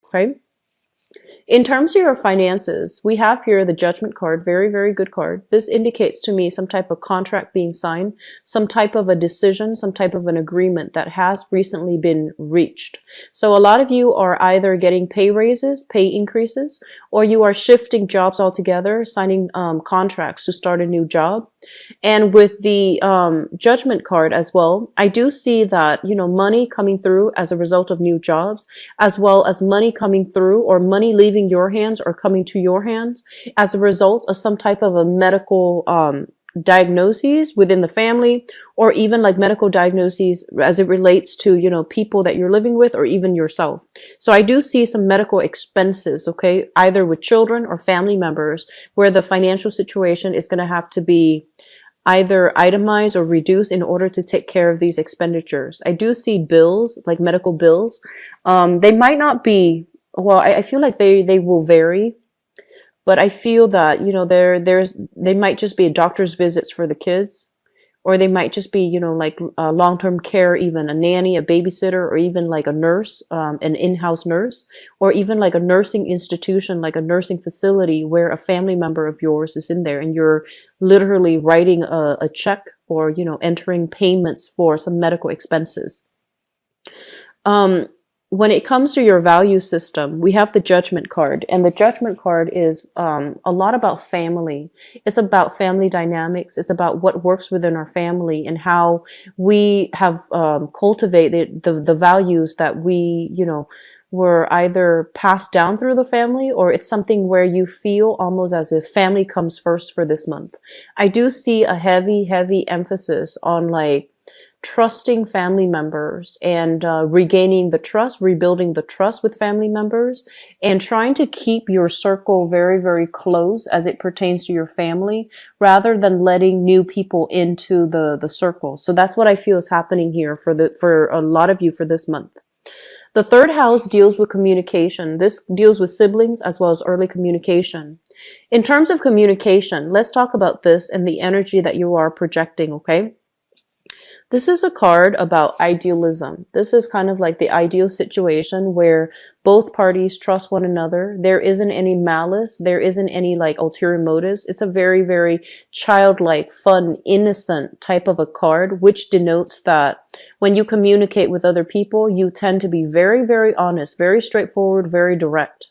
Okay. In terms of your finances, we have here the Judgment card, very, very good card. This indicates to me some type of contract being signed, some type of a decision, some type of an agreement that has recently been reached. So a lot of you are either getting pay raises, pay increases, or you are shifting jobs altogether, signing contracts to start a new job. And with the Judgment card as well, I do see that, you know, money coming through as a result of new jobs, as well as money coming through or money leaving your hands or coming to your hands as a result of some type of a medical diagnoses within the family, or even like medical diagnoses as it relates to, you know, people that you're living with or even yourself. So I do see some medical expenses, okay, either with children or family members, where the financial situation is going to have to be either itemized or reduced in order to take care of these expenditures. I do see bills, like medical bills. They might not be, well, I feel like they will vary, but I feel that, you know, they might just be doctor's visits for the kids, or they might just be, you know, like long-term care, even a nanny, a babysitter, or even like a nurse, an in-house nurse, or even like a nursing institution, like a nursing facility where a family member of yours is in there and you're literally writing a check or, you know, entering payments for some medical expenses. When it comes to your value system, we have the Judgment card, and the Judgment card is a lot about family. It's about family dynamics. It's about what works within our family and how we have cultivated the values that we, you know, were either passed down through the family, or it's something where you feel almost as if family comes first for this month. I do see a heavy emphasis on like trusting family members and regaining the trust, rebuilding the trust with family members, and trying to keep your circle very, very close as it pertains to your family, rather than letting new people into the circle. So that's what I feel is happening here for a lot of you for this month. The third house deals with communication. This deals with siblings as well as early communication. In terms of communication, let's talk about this and the energy that you are projecting, okay? This is a card about idealism. This is kind of like the ideal situation where both parties trust one another. There isn't any malice. There isn't any like ulterior motives. It's a very, very childlike, fun, innocent type of a card, which denotes that when you communicate with other people, you tend to be very, very honest, very straightforward, very direct.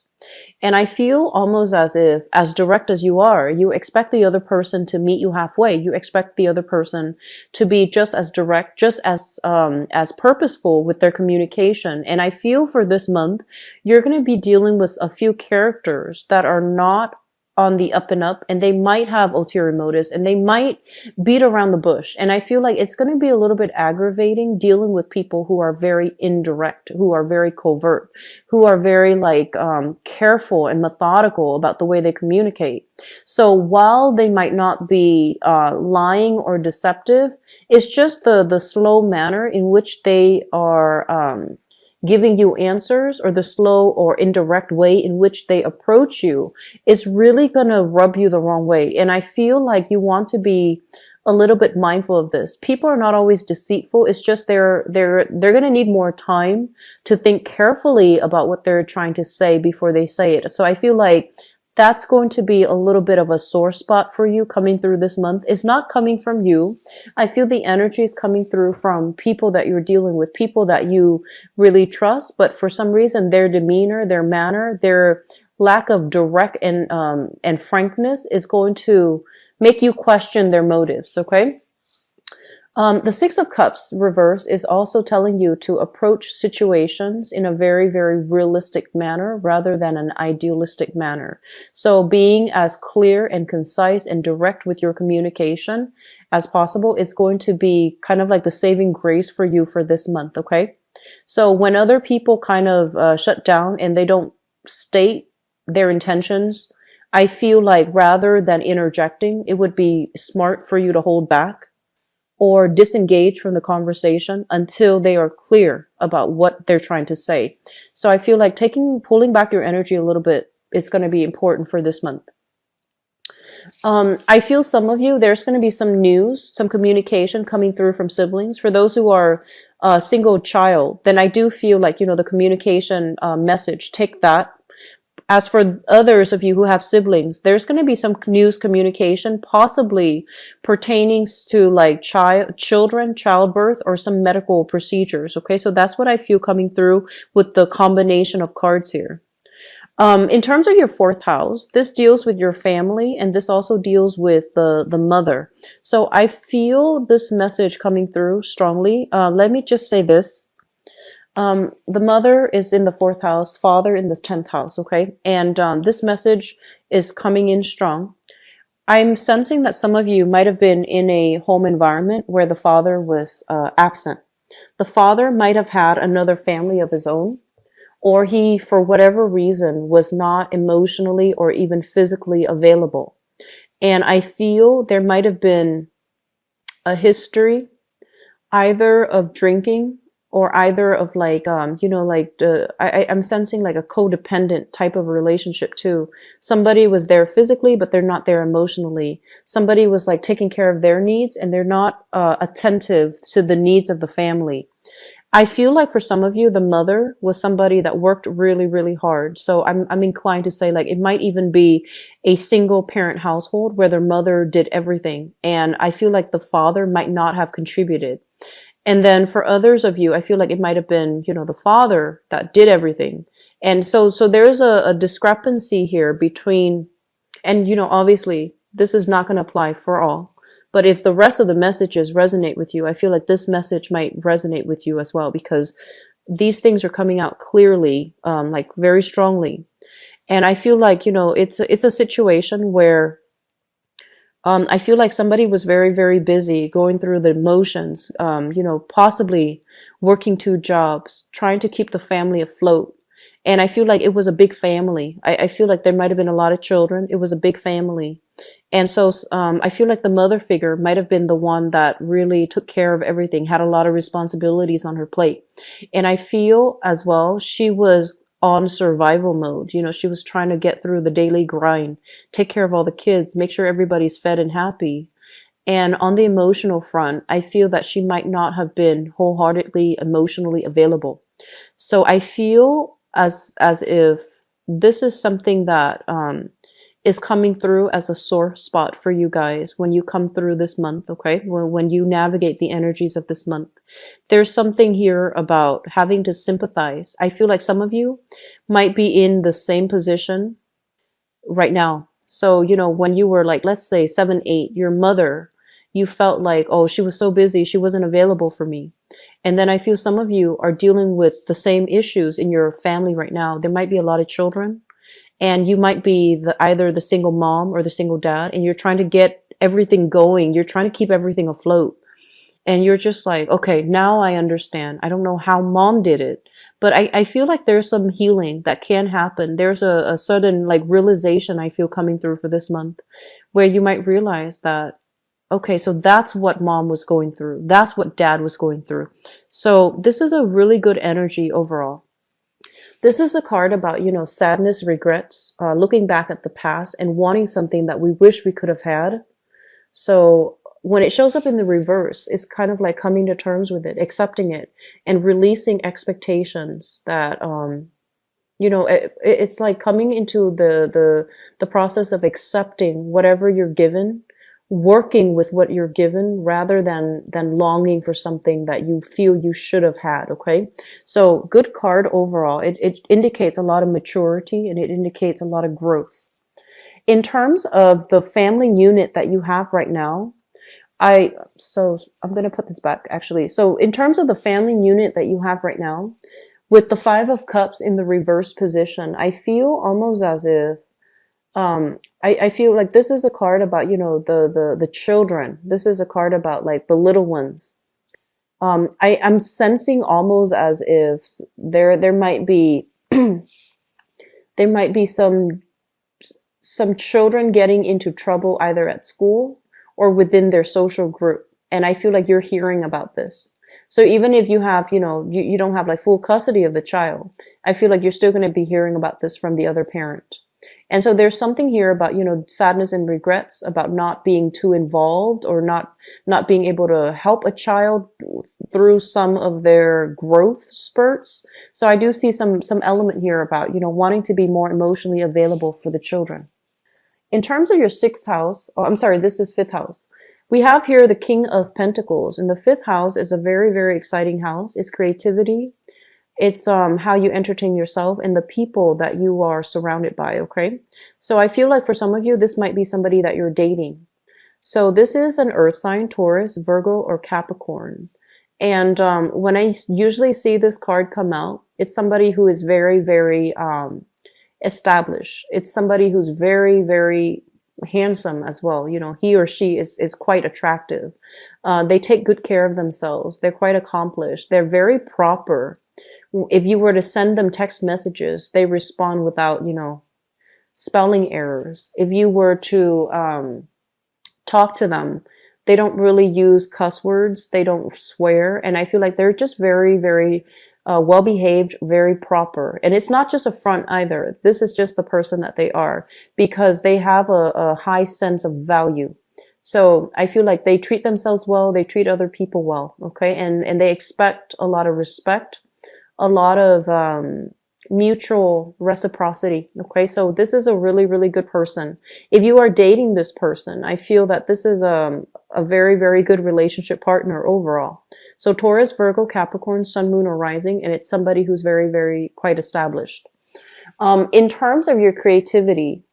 And I feel almost as if, as direct as you are, you expect the other person to meet you halfway. You expect the other person to be just as direct, just as purposeful with their communication. And I feel for this month, you're going to be dealing with a few characters that are not on the up and up, and they might have ulterior motives, and they might beat around the bush. And I feel like it's going to be a little bit aggravating dealing with people who are very indirect, who are very covert, who are very like careful and methodical about the way they communicate. So while they might not be lying or deceptive, it's just the slow manner in which they are giving you answers, or the slow or indirect way in which they approach you is really going to rub you the wrong way. And I feel like you want to be a little bit mindful of this. People are not always deceitful. It's just they're going to need more time to think carefully about what they're trying to say before they say it. So I feel like that's going to be a little bit of a sore spot for you coming through this month. It's not coming from you. I feel the energy is coming through from people that you're dealing with, people that you really trust, but for some reason, their demeanor, their manner, their lack of direct and frankness is going to make you question their motives, okay? The Six of Cups reverse is also telling you to approach situations in a very, very realistic manner rather than an idealistic manner. So being as clear and concise and direct with your communication as possible, it's going to be kind of like the saving grace for you for this month, okay? So when other people kind of shut down and they don't state their intentions, I feel like rather than interjecting, it would be smart for you to hold back or disengage from the conversation until they are clear about what they're trying to say. So I feel like pulling back your energy a little bit is going to be important for this month. I feel some of you, there's going to be some news, some communication coming through from siblings. For those who are a single child, then I do feel like, the communication message, take that. As for others of you who have siblings, there's going to be some news communication, possibly pertaining to like children, childbirth, or some medical procedures. Okay, so that's what I feel coming through with the combination of cards here. In terms of your fourth house, this deals with your family, and this also deals with the mother. So I feel this message coming through strongly. Let me just say this. The mother is in the fourth house, father in the 10th house, okay? And this message is coming in strong. I'm sensing that some of you might have been in a home environment where the father was absent. The father might have had another family of his own, or he, for whatever reason, was not emotionally or even physically available. And I feel there might have been a history either of drinking or either of like, I'm sensing like a codependent type of relationship too. Somebody was there physically, but they're not there emotionally. Somebody was like taking care of their needs and they're not attentive to the needs of the family. I feel like for some of you, the mother was somebody that worked really, really hard. So I'm inclined to say like it might even be a single parent household where their mother did everything. And I feel like the father might not have contributed. And then for others of you, I feel like it might have been, the father that did everything. And so there's a discrepancy here between, and, obviously this is not going to apply for all. But if the rest of the messages resonate with you, I feel like this message might resonate with you as well, because these things are coming out clearly, like very strongly. And I feel like, it's a situation where I feel like somebody was very, very busy going through the motions, possibly working two jobs, trying to keep the family afloat. And I feel like it was a big family. I feel like there might have been a lot of children. It was a big family. And so I feel like the mother figure might have been the one that really took care of everything, had a lot of responsibilities on her plate. And I feel as well, she was on survival mode. She was trying to get through the daily grind, take care of all the kids, make sure everybody's fed and happy. And on the emotional front, I feel that she might not have been wholeheartedly emotionally available. So I feel as if this is something that is coming through as a sore spot for you guys when you come through this month, okay? When you navigate the energies of this month. There's something here about having to sympathize. I feel like some of you might be in the same position right now. So, when you were like, let's say 7, 8, your mother, you felt like, oh, she was so busy, she wasn't available for me. And then I feel some of you are dealing with the same issues in your family right now. There might be a lot of children. And you might be either the single mom or the single dad, and you're trying to get everything going. You're trying to keep everything afloat. And you're just like, okay, now I understand. I don't know how mom did it, but I feel like there's some healing that can happen. There's a sudden like realization I feel coming through for this month where you might realize that, okay, so that's what mom was going through. That's what dad was going through. So this is a really good energy overall. This is a card about, sadness, regrets, looking back at the past and wanting something that we wish we could have had. So when it shows up in the reverse, it's kind of like coming to terms with it, accepting it, and releasing expectations that, it's like coming into the process of accepting whatever you're given, working with what you're given rather than longing for something that you feel you should have had. Okay, so good card overall. It indicates a lot of maturity and it indicates a lot of growth. In terms of the family unit that you have right now, I'm going to put this back actually. So in terms of the family unit that you have right now, with the 5 of Cups in the reverse position, I feel almost as if I feel like this is a card about, the children. This is a card about like the little ones. I'm sensing almost as if there might be there might be some children getting into trouble either at school or within their social group. And I feel like you're hearing about this. So even if you have, you don't have like full custody of the child, I feel like you're still going to be hearing about this from the other parent. And so there's something here about, sadness and regrets about not being too involved, or not being able to help a child through some of their growth spurts. So I do see some element here about, wanting to be more emotionally available for the children. In terms of your sixth house, oh, I'm sorry, this is fifth house. We have here the King of Pentacles, and the fifth house is a very, very exciting house. It's creativity. It's how you entertain yourself and the people that you are surrounded by, okay? So I feel like for some of you, this might be somebody that you're dating. So this is an earth sign, Taurus, Virgo, or Capricorn. And when I usually see this card come out, it's somebody who is very, very established. It's somebody who's very, very handsome as well. He or she is quite attractive. They take good care of themselves. They're quite accomplished. They're very proper. If you were to send them text messages, they respond without, spelling errors. If you were to talk to them, they don't really use cuss words. They don't swear. And I feel like they're just very, very well-behaved, very proper. And it's not just a front either. This is just the person that they are, because they have a high sense of value. So I feel like they treat themselves well. They treat other people well. Okay. And they expect a lot of respect, a lot of mutual reciprocity. Okay, so this is a really, really good person. If you are dating this person, I feel that this is a very, very good relationship partner overall. So Taurus, Virgo, Capricorn, Sun, Moon, or Rising, and it's somebody who's very, very quite established. In terms of your creativity,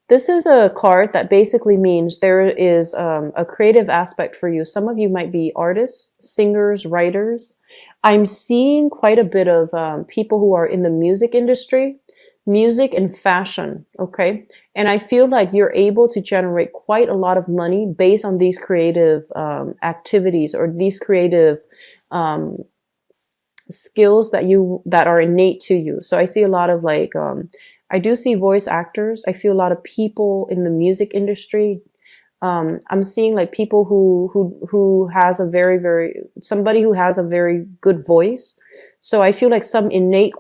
this is a card that basically means there is a creative aspect for you. Some of you might be artists, singers, writers. I'm seeing quite a bit of people who are in the music industry, music and fashion, okay? And I feel like you're able to generate quite a lot of money based on these creative activities, or these creative skills that are innate to you. So I see a lot of I do see voice actors. I feel a lot of people in the music industry. I'm seeing like people who has a somebody who has a very good voice. So I feel like some innate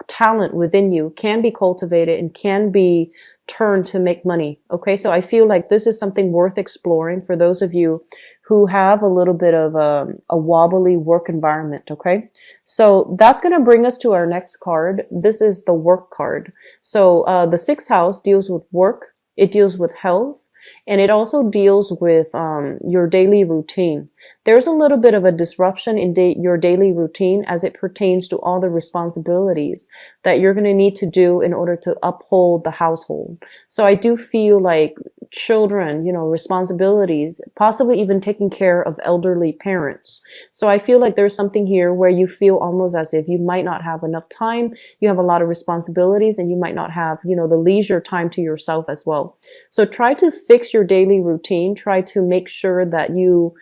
talent within you can be cultivated and can be turned to make money. Okay, so I feel like this is something worth exploring for those of you who have a little bit of a wobbly work environment. Okay, so that's going to bring us to our next card. This is the work card. So the sixth house deals with work. It deals with health. And it also deals with your daily routine. There's a little bit of a disruption in your daily routine as it pertains to all the responsibilities that you're going to need to do in order to uphold the household. So I do feel like children, responsibilities, possibly even taking care of elderly parents. So I feel like there's something here where you feel almost as if you might not have enough time. You have a lot of responsibilities and you might not have, the leisure time to yourself as well. So try to fix your daily routine. Try to make sure that you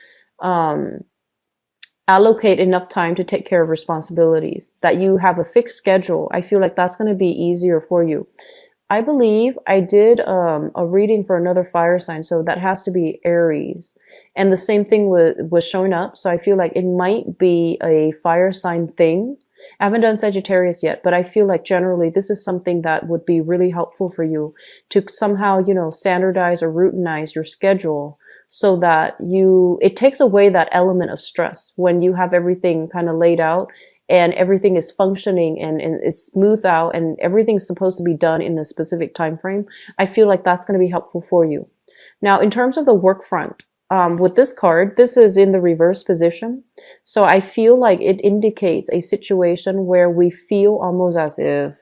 allocate enough time to take care of responsibilities, that you have a fixed schedule. I feel like that's going to be easier for you. I believe I did a reading for another fire sign, so that has to be Aries. And the same thing was showing up, so I feel like it might be a fire sign thing. I haven't done Sagittarius yet, but I feel like generally this is something that would be really helpful for you to somehow, standardize or routinize your schedule so that it takes away that element of stress when you have everything kind of laid out and everything is functioning and it's smoothed out and everything's supposed to be done in a specific time frame. I feel like that's going to be helpful for you. Now, in terms of the work front, with this card, this is in the reverse position. So I feel like it indicates a situation where we feel almost as if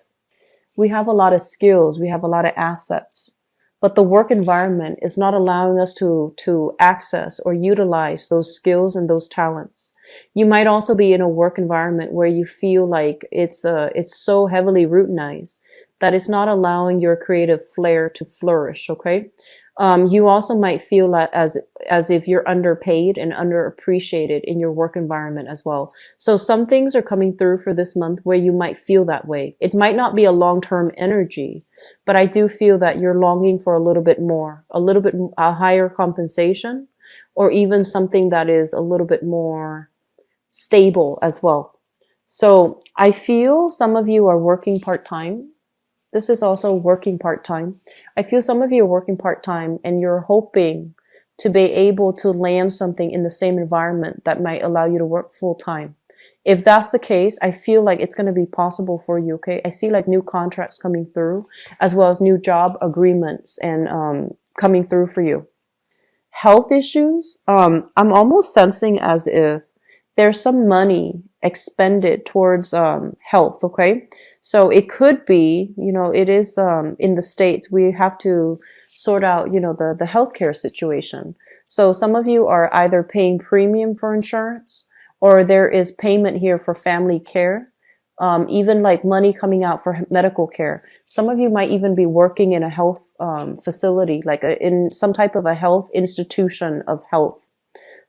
we have a lot of skills, we have a lot of assets, but the work environment is not allowing us to access or utilize those skills and those talents. You might also be in a work environment where you feel like it's so heavily routinized that it's not allowing your creative flair to flourish. Okay. You also might feel that as if you're underpaid and underappreciated in your work environment as well. So some things are coming through for this month where you might feel that way. It might not be a long-term energy, but I do feel that you're longing for a little bit more, a higher compensation, or even something that is a little bit more stable as well. So I feel some of you are working part-time. This is also working part-time. I feel some of you are working part-time and you're hoping to be able to land something in the same environment that might allow you to work full-time. If that's the case, I feel like it's going to be possible for you, okay? I see like new contracts coming through as well as new job agreements and coming through for you. Health issues, I'm almost sensing as if there's some money expended towards health, okay? So it could be, it is in the States, we have to sort out, the healthcare situation. So some of you are either paying premium for insurance or there is payment here for family care, even like money coming out for medical care. Some of you might even be working in a health facility, like in some type of a health institution of health.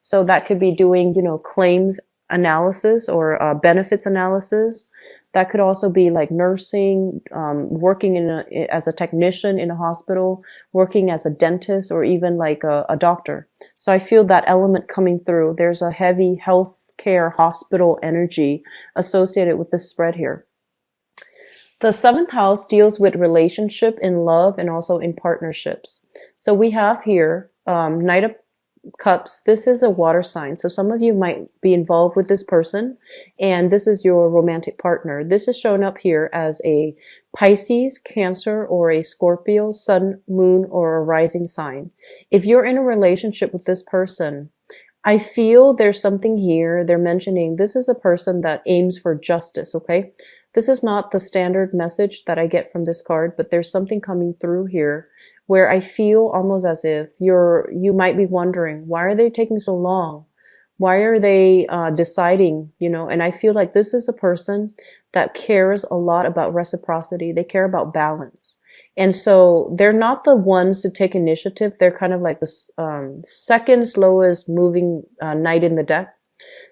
So that could be doing, claims analysis or benefits analysis. That could also be like nursing, working as a technician in a hospital, working as a dentist, or even like a doctor. So I feel that element coming through. There's a heavy healthcare hospital energy associated with this spread here. The seventh house deals with relationship in love and also in partnerships. So we have here Knight of Cups. This is a water sign. So some of you might be involved with this person and this is your romantic partner. This is shown up here as a Pisces, Cancer, or a Scorpio, Sun, Moon, or a rising sign. If you're in a relationship with this person, I feel there's something here. They're mentioning this is a person that aims for justice, okay? This is not the standard message that I get from this card, but there's something coming through here where I feel almost as if you might be wondering, why are they taking so long? Why are they deciding, and I feel like this is a person that cares a lot about reciprocity. They care about balance. And so they're not the ones to take initiative. They're kind of like the second slowest moving knight in the deck.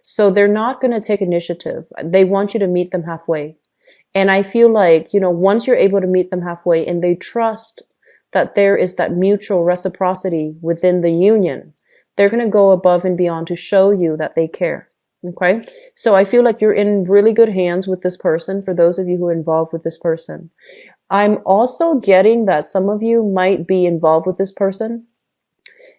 So they're not going to take initiative. They want you to meet them halfway. And I feel like, once you're able to meet them halfway and they trust that there is that mutual reciprocity within the union, they're going to go above and beyond to show you that they care. Okay. So I feel like you're in really good hands with this person for those of you who are involved with this person. I'm also getting that some of you might be involved with this person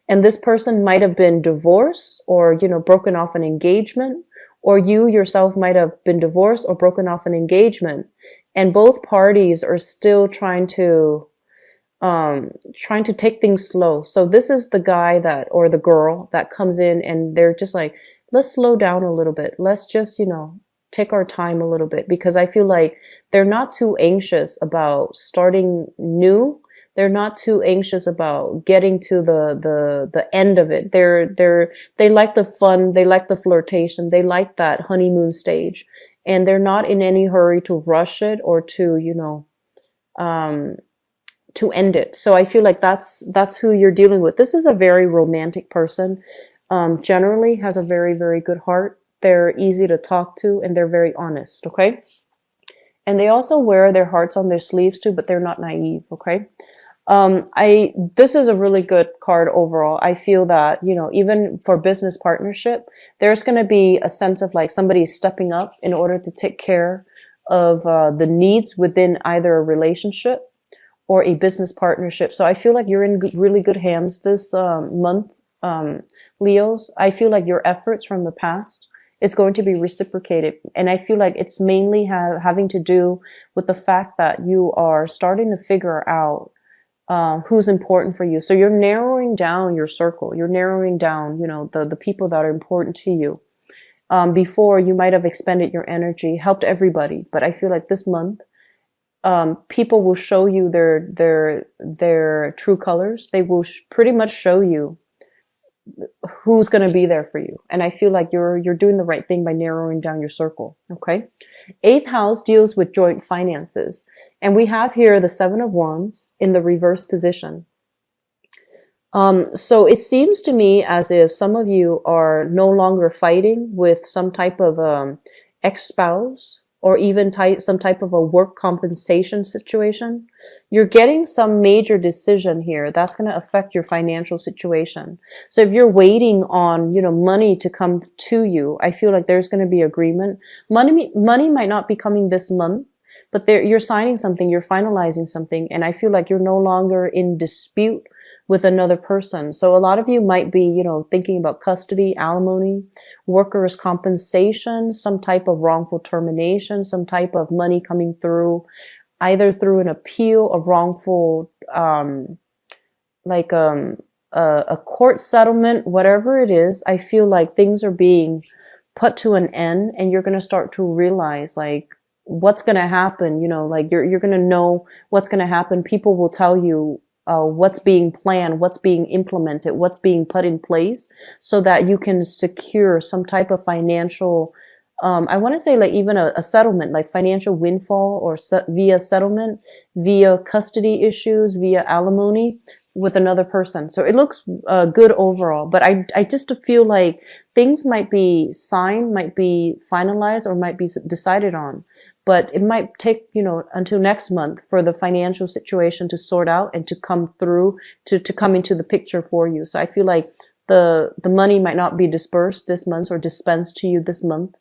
and this person might have been divorced or, broken off an engagement, or you yourself might have been divorced or broken off an engagement. And both parties are still trying to take things slow. So this is the guy or the girl that comes in and they're just like, let's slow down a little bit. Let's just, take our time a little bit, because I feel like they're not too anxious about starting new. They're not too anxious about getting to the end of it. They like the fun. They like the flirtation. They like that honeymoon stage, and they're not in any hurry to rush it or to, to end it. So I feel like that's who you're dealing with. This is a very romantic person. Generally has a very, very good heart. They're easy to talk to and they're very honest. Okay. And they also wear their hearts on their sleeves too, but they're not naive. Okay. This is a really good card overall. I feel that, even for business partnership, there's going to be a sense of like somebody stepping up in order to take care of the needs within either a relationship or a business partnership. So I feel like you're in really good hands this month, Leos. I feel like your efforts from the past is going to be reciprocated. And I feel like it's mainly having to do with the fact that you are starting to figure out who's important for you. So you're narrowing down your circle. You're narrowing down, the people that are important to you. Before you might have expended your energy, helped everybody. But I feel like this month, people will show you their true colors. They will pretty much show you who's going to be there for you. And I feel like you're doing the right thing by narrowing down your circle. Okay. Eighth house deals with joint finances. And we have here the Seven of Wands in the reverse position. So it seems to me as if some of you are no longer fighting with some type of ex-spouse or even some type of a work compensation situation. You're getting some major decision here that's going to affect your financial situation. So if you're waiting on, money to come to you, I feel like there's going to be agreement. Money might not be coming this month, but there, you're signing something, you're finalizing something, and I feel like you're no longer in dispute with another person. So a lot of you might be, thinking about custody, alimony, workers' compensation, some type of wrongful termination, some type of money coming through, either through an appeal, a wrongful, like a court settlement, whatever it is. I feel like things are being put to an end, and you're going to start to realize like what's going to happen. Like you're going to know what's going to happen. People will tell you what's being planned, what's being implemented, what's being put in place, so that you can secure some type of financial, I want to say like even a settlement, like financial windfall, or via settlement, via custody issues, via alimony with another person. So it looks good overall, but I just feel like things might be signed, might be finalized, or might be decided on, but it might take, until next month for the financial situation to sort out and to come through, to come into the picture for you. So I feel like the money might not be dispersed this month or dispensed to you this month,